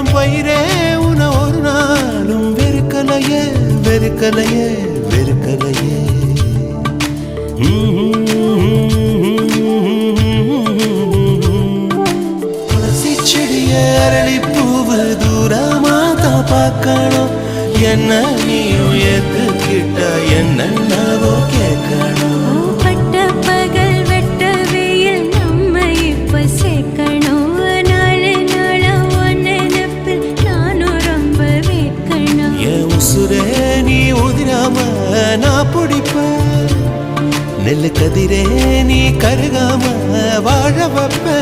இளம் பயிரே உன ஒரு நாளும் வெறுக்கலையே வெறுக்கலையே வெறுக்கலையே. துளசி செடிய அரளி பூவு தூரமாதா பார்க்கணும், என்ன நீயும் ஏத்துக்கிட்ட என்னவோ கேட்கணும். நான் பிடிப்பேன் நெல்லு கதிரே நீ கருகாம வாழ வைப்ப.